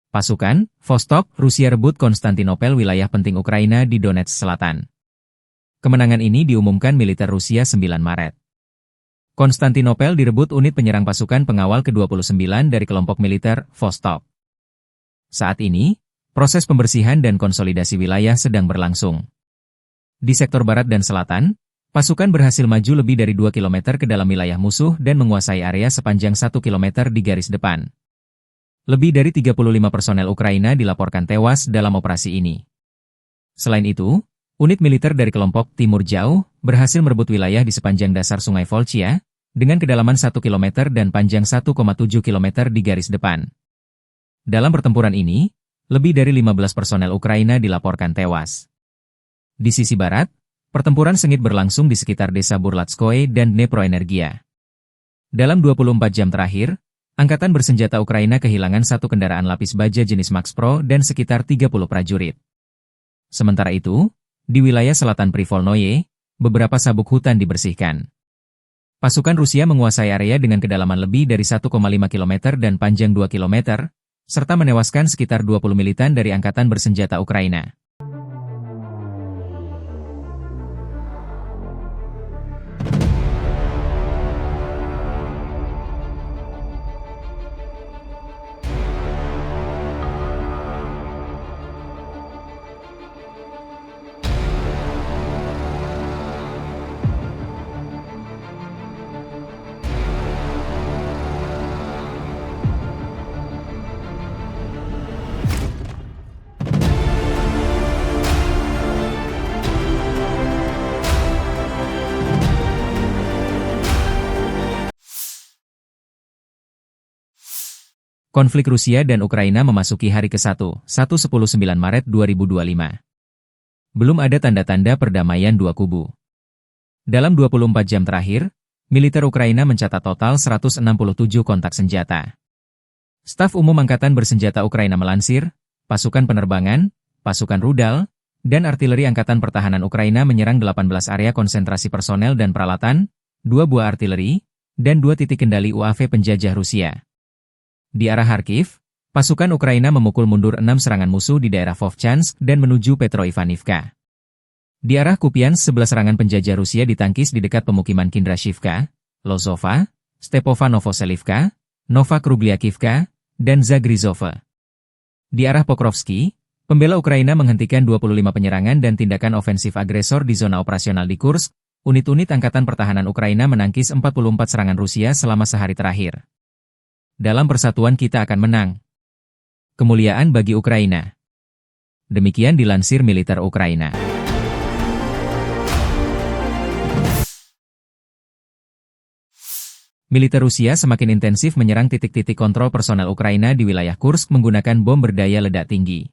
Pasukan, Vostok, Rusia rebut Konstantinopel, wilayah penting Ukraina di Donetsk Selatan. Kemenangan ini diumumkan militer Rusia 9 Maret. Konstantinopel direbut unit penyerang pasukan pengawal ke-29 dari kelompok militer Vostok. Saat ini, proses pembersihan dan konsolidasi wilayah sedang berlangsung. Di sektor barat dan selatan, pasukan berhasil maju lebih dari 2 km ke dalam wilayah musuh dan menguasai area sepanjang 1 km di garis depan. Lebih dari 35 personel Ukraina dilaporkan tewas dalam operasi ini. Selain itu, unit militer dari kelompok Timur Jauh berhasil merebut wilayah di sepanjang dasar Sungai Volchia dengan kedalaman 1 km dan panjang 1,7 km di garis depan. Dalam pertempuran ini, lebih dari 15 personel Ukraina dilaporkan tewas. Di sisi barat, pertempuran sengit berlangsung di sekitar desa Burlatskoye dan Dneproenergia. Dalam 24 jam terakhir, Angkatan bersenjata Ukraina kehilangan 1 kendaraan lapis baja jenis Max Pro dan sekitar 30 prajurit. Sementara itu, di wilayah selatan Privolnoye, beberapa sabuk hutan dibersihkan. Pasukan Rusia menguasai area dengan kedalaman lebih dari 1,5 km dan panjang 2 km, serta menewaskan sekitar 20 militan dari Angkatan bersenjata Ukraina. Konflik Rusia dan Ukraina memasuki hari ke-1, 19 Maret 2025. Belum ada tanda-tanda perdamaian dua kubu. Dalam 24 jam terakhir, militer Ukraina mencatat total 167 kontak senjata. Staf Umum Angkatan Bersenjata Ukraina melansir, pasukan penerbangan, pasukan rudal, dan artileri Angkatan Pertahanan Ukraina menyerang 18 area konsentrasi personel dan peralatan, 2 buah artileri, dan 2 titik kendali UAV penjajah Rusia. Di arah Kharkiv, pasukan Ukraina memukul mundur 6 serangan musuh di daerah Vovchansk dan menuju Petroivanivka. Di arah Kupiansk, 11 serangan penjajah Rusia ditangkis di dekat pemukiman Kindrashivka, Lozova, Stepova Novoselivka, Nova Krugliakivka, dan Zagrizova. Di arah Pokrovsky, pembela Ukraina menghentikan 25 penyerangan dan tindakan ofensif agresor di zona operasional di Kursk. Unit-unit Angkatan Pertahanan Ukraina menangkis 44 serangan Rusia selama sehari terakhir. Dalam persatuan kita akan menang. Kemuliaan bagi Ukraina. Demikian dilansir militer Ukraina. Militer Rusia semakin intensif menyerang titik-titik kontrol personel Ukraina di wilayah Kursk menggunakan bom berdaya ledak tinggi.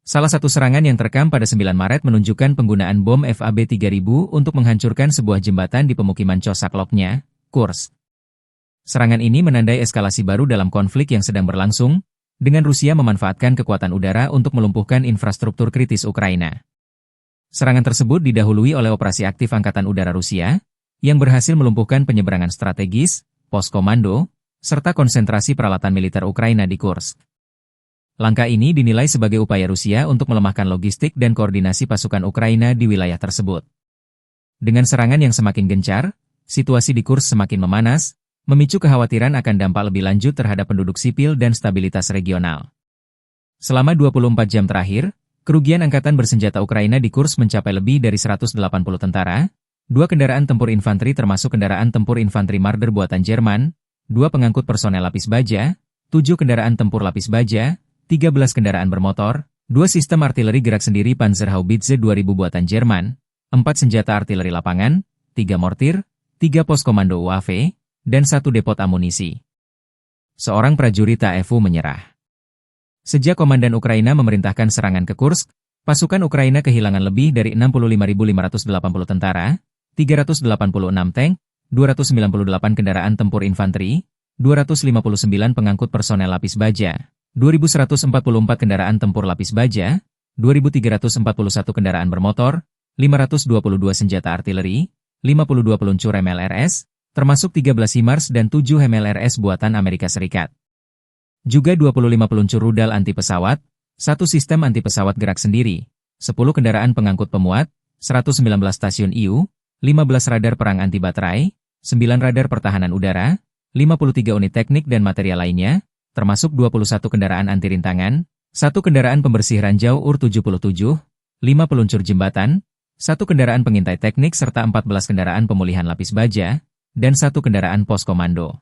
Salah satu serangan yang terekam pada 9 Maret menunjukkan penggunaan bom FAB-3000 untuk menghancurkan sebuah jembatan di pemukiman Chosakloknya, Kursk. Serangan ini menandai eskalasi baru dalam konflik yang sedang berlangsung, dengan Rusia memanfaatkan kekuatan udara untuk melumpuhkan infrastruktur kritis Ukraina. Serangan tersebut didahului oleh operasi aktif Angkatan Udara Rusia, yang berhasil melumpuhkan penyeberangan strategis, pos komando, serta konsentrasi peralatan militer Ukraina di Kursk. Langkah ini dinilai sebagai upaya Rusia untuk melemahkan logistik dan koordinasi pasukan Ukraina di wilayah tersebut. Dengan serangan yang semakin gencar, situasi di Kursk semakin memanas, memicu kekhawatiran akan dampak lebih lanjut terhadap penduduk sipil dan stabilitas regional. Selama 24 jam terakhir, kerugian Angkatan Bersenjata Ukraina di Kursk mencapai lebih dari 180 tentara, 2 kendaraan tempur infanteri termasuk kendaraan tempur infanteri Marder buatan Jerman, 2 pengangkut personel lapis baja, 7 kendaraan tempur lapis baja, 13 kendaraan bermotor, 2 sistem artileri gerak sendiri Panzerhaubitze 2000 buatan Jerman, 4 senjata artileri lapangan, 3 mortir, 3 pos komando UAV, dan 1 depot amunisi. Seorang prajurit TAEVU menyerah. Sejak Komandan Ukraina memerintahkan serangan ke Kursk, pasukan Ukraina kehilangan lebih dari 65.580 tentara, 386 tank, 298 kendaraan tempur infanteri, 259 pengangkut personel lapis baja, 2.144 kendaraan tempur lapis baja, 2.341 kendaraan bermotor, 522 senjata artileri, 52 peluncur MLRS, termasuk 13 HIMARS dan 7 MLRS buatan Amerika Serikat. Juga 25 peluncur rudal anti-pesawat, 1 sistem anti-pesawat gerak sendiri, 10 kendaraan pengangkut pemuat, 119 stasiun IU, 15 radar perang anti-baterai, 9 radar pertahanan udara, 53 unit teknik dan material lainnya, termasuk 21 kendaraan anti-rintangan, 1 kendaraan pembersih ranjau UR-77, 5 peluncur jembatan, 1 kendaraan pengintai teknik serta 14 kendaraan pemulihan lapis baja, dan 1 kendaraan pos komando.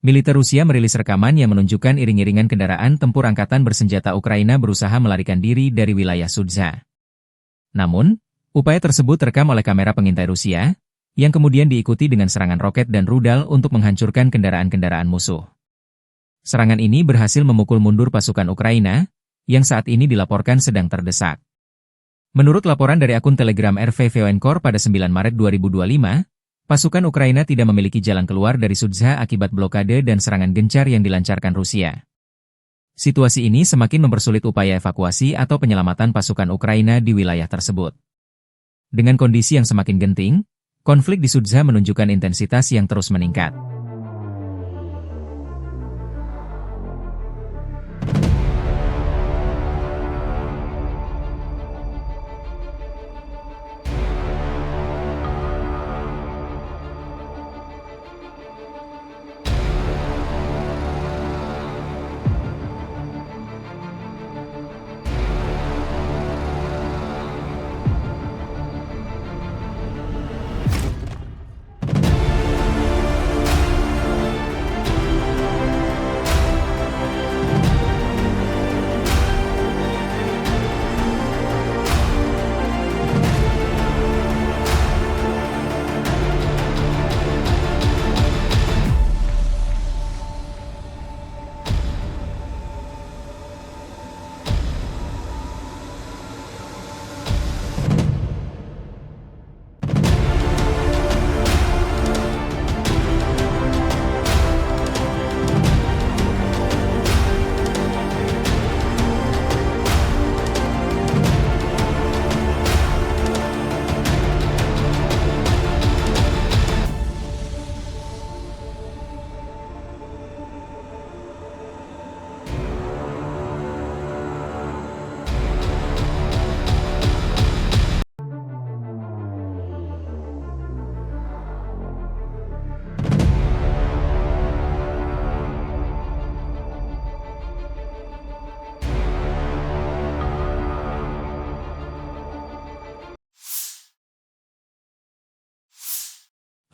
Militer Rusia merilis rekaman yang menunjukkan iring-iringan kendaraan tempur angkatan bersenjata Ukraina berusaha melarikan diri dari wilayah Sudza. Namun, upaya tersebut terekam oleh kamera pengintai Rusia, yang kemudian diikuti dengan serangan roket dan rudal untuk menghancurkan kendaraan-kendaraan musuh. Serangan ini berhasil memukul mundur pasukan Ukraina, yang saat ini dilaporkan sedang terdesak. Menurut laporan dari akun Telegram RV Voenkor pada 9 Maret 2025, pasukan Ukraina tidak memiliki jalan keluar dari Sudza akibat blokade dan serangan gencar yang dilancarkan Rusia. Situasi ini semakin mempersulit upaya evakuasi atau penyelamatan pasukan Ukraina di wilayah tersebut. Dengan kondisi yang semakin genting, konflik di Sudza menunjukkan intensitas yang terus meningkat.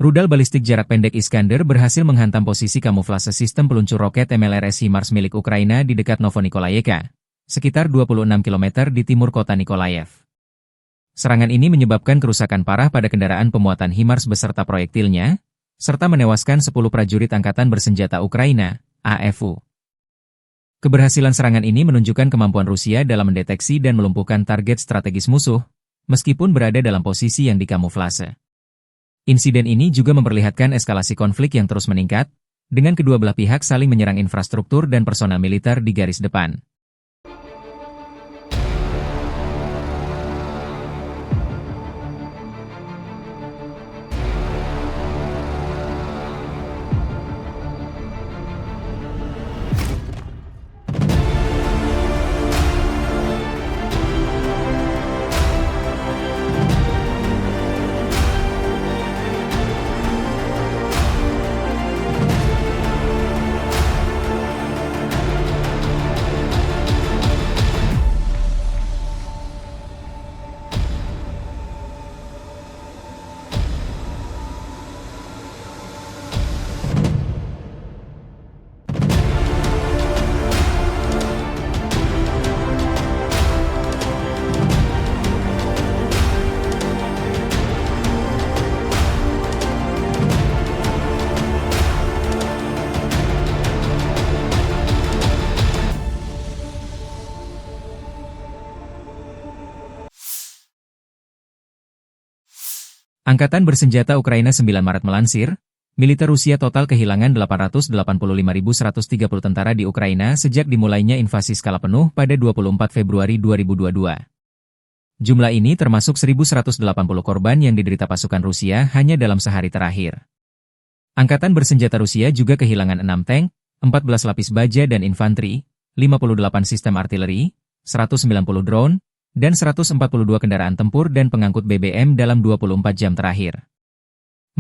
Rudal balistik jarak pendek Iskander berhasil menghantam posisi kamuflase sistem peluncur roket MLRS HIMARS milik Ukraina di dekat Novonikolaevka, sekitar 26 km di timur kota Nikolaev. Serangan ini menyebabkan kerusakan parah pada kendaraan pemuatan HIMARS beserta proyektilnya, serta menewaskan 10 prajurit angkatan bersenjata Ukraina, AFU. Keberhasilan serangan ini menunjukkan kemampuan Rusia dalam mendeteksi dan melumpuhkan target strategis musuh, meskipun berada dalam posisi yang dikamuflase. Insiden ini juga memperlihatkan eskalasi konflik yang terus meningkat, dengan kedua belah pihak saling menyerang infrastruktur dan personel militer di garis depan. Angkatan bersenjata Ukraina 9 Maret melansir, militer Rusia total kehilangan 885.130 tentara di Ukraina sejak dimulainya invasi skala penuh pada 24 Februari 2022. Jumlah ini termasuk 1.180 korban yang diderita pasukan Rusia hanya dalam sehari terakhir. Angkatan bersenjata Rusia juga kehilangan 6 tank, 14 lapis baja dan infanteri, 58 sistem artileri, 190 drone, dan 142 kendaraan tempur dan pengangkut BBM dalam 24 jam terakhir.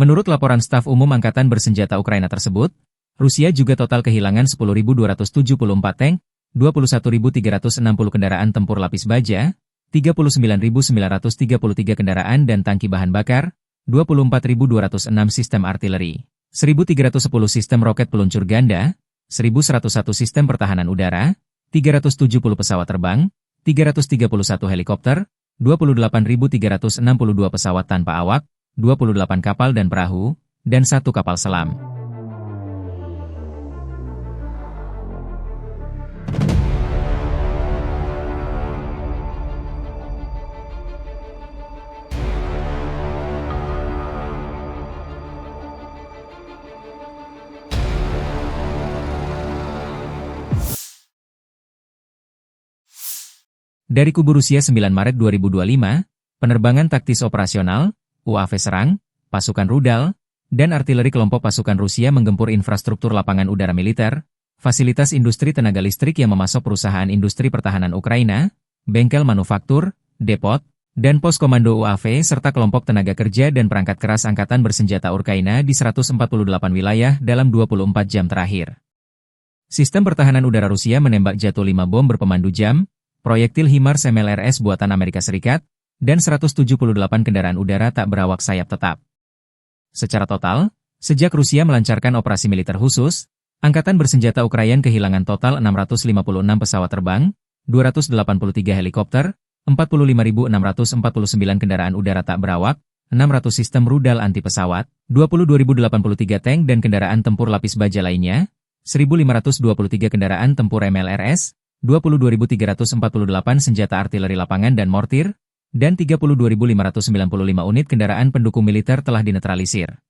Menurut laporan staf umum Angkatan bersenjata Ukraina tersebut, Rusia juga total kehilangan 10.274 tank, 21.360 kendaraan tempur lapis baja, 39.933 kendaraan dan tangki bahan bakar, 24.206 sistem artileri, 1.310 sistem roket peluncur ganda, 1.101 sistem pertahanan udara, 370 pesawat terbang, 331 helikopter, 28.362 pesawat tanpa awak, 28 kapal dan perahu, dan 1 kapal selam. Dari kubu Rusia 9 Maret 2025, penerbangan taktis operasional, UAV serang, pasukan rudal, dan artileri kelompok pasukan Rusia menggempur infrastruktur lapangan udara militer, fasilitas industri tenaga listrik yang memasok perusahaan industri pertahanan Ukraina, bengkel manufaktur, depot, dan pos komando UAV serta kelompok tenaga kerja dan perangkat keras Angkatan bersenjata Ukraina di 148 wilayah dalam 24 jam terakhir. Sistem pertahanan udara Rusia menembak jatuh 5 bom berpemandu jam, proyektil HIMARS MLRS buatan Amerika Serikat, dan 178 kendaraan udara tak berawak sayap tetap. Secara total, sejak Rusia melancarkan operasi militer khusus, Angkatan bersenjata Ukraina kehilangan total 656 pesawat terbang, 283 helikopter, 45.649 kendaraan udara tak berawak, 600 sistem rudal anti pesawat, 22.083 tank dan kendaraan tempur lapis baja lainnya, 1.523 kendaraan tempur MLRS, 22.348 senjata artileri lapangan dan mortir, dan 32.595 unit kendaraan pendukung militer telah dinetralisir.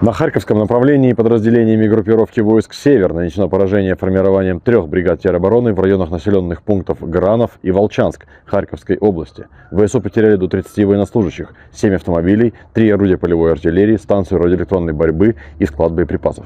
На Харьковском направлении подразделениями группировки войск «Север» нанесено поражение формированием 3 бригад теробороны в районах населенных пунктов Гранов и Волчанск Харьковской области. ВСУ потеряли до 30 военнослужащих, 7 автомобилей, 3 орудия полевой артиллерии, станцию радиоэлектронной борьбы и склад боеприпасов.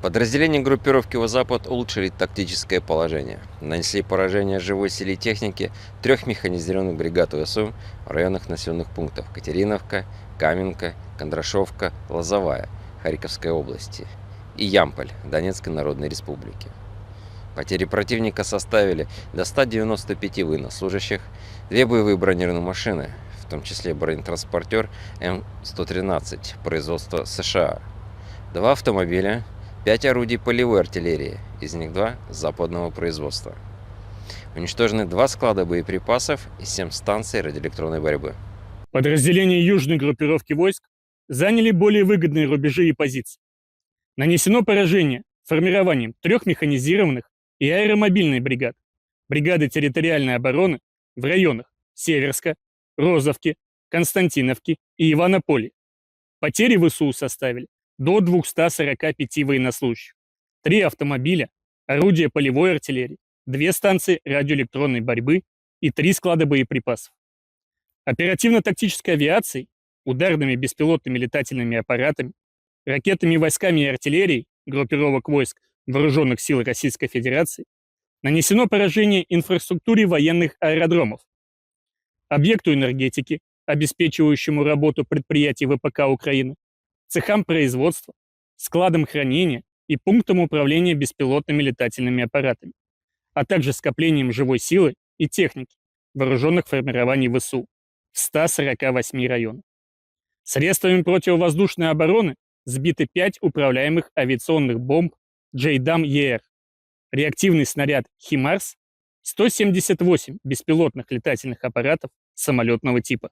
Подразделения группировки «Запад» улучшили тактическое положение. Нанесли поражение живой силе техники 3 механизированных бригад ВСУ в районах населенных пунктов Катериновка, Каменка, Кондрашовка, Лозовая Харьковской области и Ямполь Донецкой Народной Республики. Потери противника составили до 195 военнослужащих, 2 боевые бронированные машины, в том числе бронетранспортер М113 производства США, 2 автомобиля, 5 орудий полевой артиллерии, из них 2 западного производства. Уничтожены 2 склада боеприпасов и 7 станций радиоэлектронной борьбы. Подразделения южной группировки войск заняли более выгодные рубежи и позиции. Нанесено поражение формированием 3 механизированных и аэромобильной бригад, бригады территориальной обороны в районах Северска, Розовки, Константиновки и Иванополя. Потери ВСУ составили до 245 военнослужащих, 3 автомобиля, орудия полевой артиллерии, 2 станции радиоэлектронной борьбы и 3 склада боеприпасов. Оперативно-тактической авиацией, ударными беспилотными летательными аппаратами, ракетными войсками и артиллерией группировок войск Вооруженных сил Российской Федерации нанесено поражение инфраструктуре военных аэродромов, объекту энергетики, обеспечивающему работу предприятий ВПК Украины, цехам производства, складам хранения и пунктам управления беспилотными летательными аппаратами, а также скоплением живой силы и техники вооруженных формирований ВСУ в 148 районах. Средствами противовоздушной обороны сбиты 5 управляемых авиационных бомб JDAM-ER, реактивный снаряд HIMARS, 178 беспилотных летательных аппаратов самолетного типа.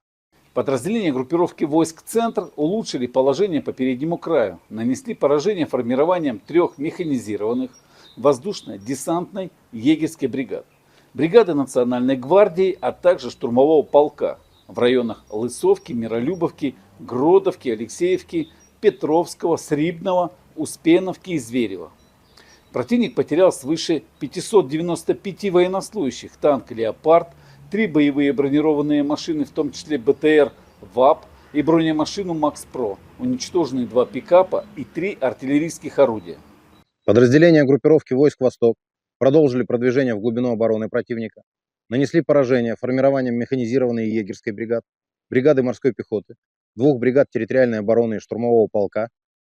Подразделения группировки войск «Центр» улучшили положение по переднему краю, нанесли поражение формированием 3 механизированных, воздушно-десантной егерской бригад, бригады Национальной гвардии, а также штурмового полка в районах Лысовки, Миролюбовки, Гродовки, Алексеевки, Петровского, Срибного, Успеновки и Зверева. Противник потерял свыше 595 военнослужащих, танк «Леопард», 3 боевые бронированные машины, в том числе БТР ВАП, и бронемашину «Макс-Про». Уничтожены 2 пикапа и 3 артиллерийских орудия. Подразделения группировки войск «Восток» продолжили продвижение в глубину обороны противника, нанесли поражение формированием механизированной егерской бригады, бригады морской пехоты, 2 бригад территориальной обороны и штурмового полка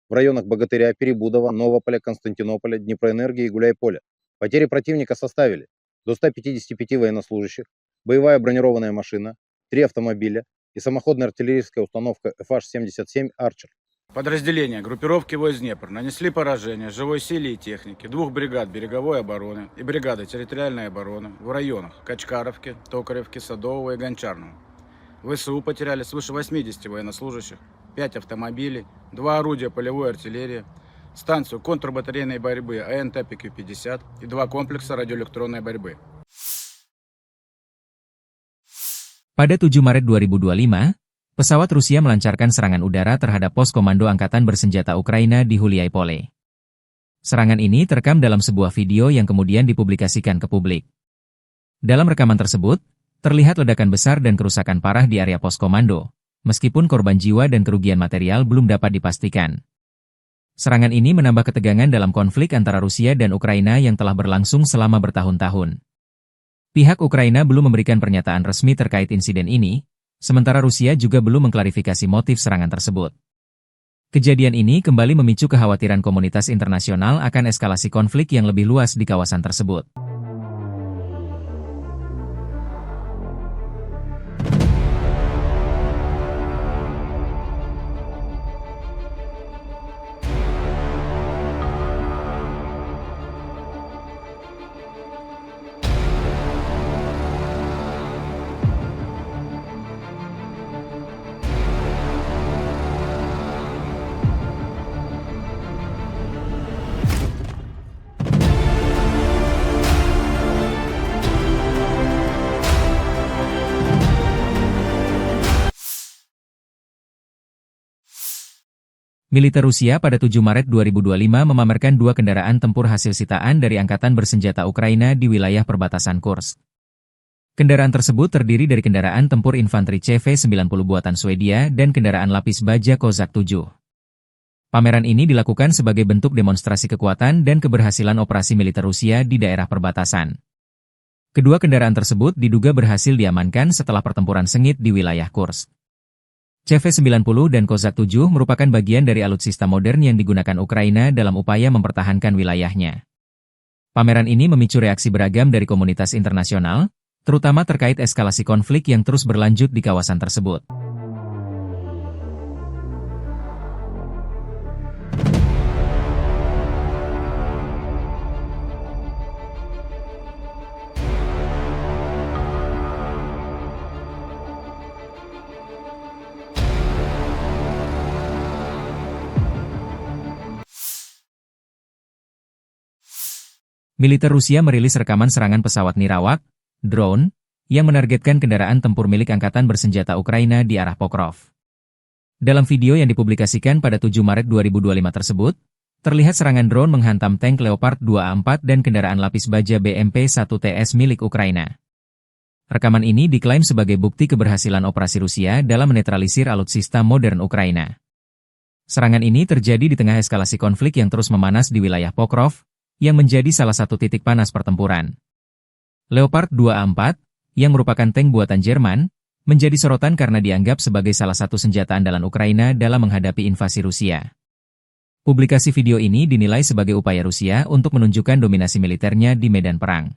в районах Богатыря, Перебудова, Новополя, Константинополя, Днепроэнергии и Гуляйполя. Потери противника составили до 155 военнослужащих, боевая бронированная машина, 3 автомобиля и самоходная артиллерийская установка FH-77 «Арчер». Подразделения группировки войск Днепр нанесли поражение живой силе и технике 2 бригад береговой обороны и бригады территориальной обороны в районах Качкаровки, Токаревки, Садового и Гончарного. ВСУ потеряли свыше 80 военнослужащих, 5 автомобилей, 2 орудия полевой артиллерии, станцию контрбатарейной борьбы АНТ-ПК-50 и 2 комплекса радиоэлектронной борьбы. Pada 7 Maret 2025, pesawat Rusia melancarkan serangan udara terhadap pos komando Angkatan Bersenjata Ukraina di Gulyaipole. Serangan ini terekam dalam sebuah video yang kemudian dipublikasikan ke publik. Dalam rekaman tersebut, terlihat ledakan besar dan kerusakan parah di area pos komando, meskipun korban jiwa dan kerugian material belum dapat dipastikan. Serangan ini menambah ketegangan dalam konflik antara Rusia dan Ukraina yang telah berlangsung selama bertahun-tahun. Pihak Ukraina belum memberikan pernyataan resmi terkait insiden ini, sementara Rusia juga belum mengklarifikasi motif serangan tersebut. Kejadian ini kembali memicu kekhawatiran komunitas internasional akan eskalasi konflik yang lebih luas di kawasan tersebut. Militer Rusia pada 7 Maret 2025 memamerkan 2 kendaraan tempur hasil sitaan dari Angkatan Bersenjata Ukraina di wilayah perbatasan Kursk. Kendaraan tersebut terdiri dari kendaraan tempur infanteri CV-90 buatan Swedia dan kendaraan lapis baja Kozak 7. Pameran ini dilakukan sebagai bentuk demonstrasi kekuatan dan keberhasilan operasi militer Rusia di daerah perbatasan. Kedua kendaraan tersebut diduga berhasil diamankan setelah pertempuran sengit di wilayah Kursk. CV-90 dan Kozak 7 merupakan bagian dari alutsista modern yang digunakan Ukraina dalam upaya mempertahankan wilayahnya. Pameran ini memicu reaksi beragam dari komunitas internasional, terutama terkait eskalasi konflik yang terus berlanjut di kawasan tersebut. Militer Rusia merilis rekaman serangan pesawat Nirawak, drone, yang menargetkan kendaraan tempur milik Angkatan Bersenjata Ukraina di arah Pokrov. Dalam video yang dipublikasikan pada 7 Maret 2025 tersebut, terlihat serangan drone menghantam tank Leopard 2A4 dan kendaraan lapis baja BMP-1TS milik Ukraina. Rekaman ini diklaim sebagai bukti keberhasilan operasi Rusia dalam menetralisir alutsista modern Ukraina. Serangan ini terjadi di tengah eskalasi konflik yang terus memanas di wilayah Pokrov, yang menjadi salah satu titik panas pertempuran. Leopard 2A4, yang merupakan tank buatan Jerman, menjadi sorotan karena dianggap sebagai salah satu senjata andalan Ukraina dalam menghadapi invasi Rusia. Publikasi video ini dinilai sebagai upaya Rusia untuk menunjukkan dominasi militernya di medan perang.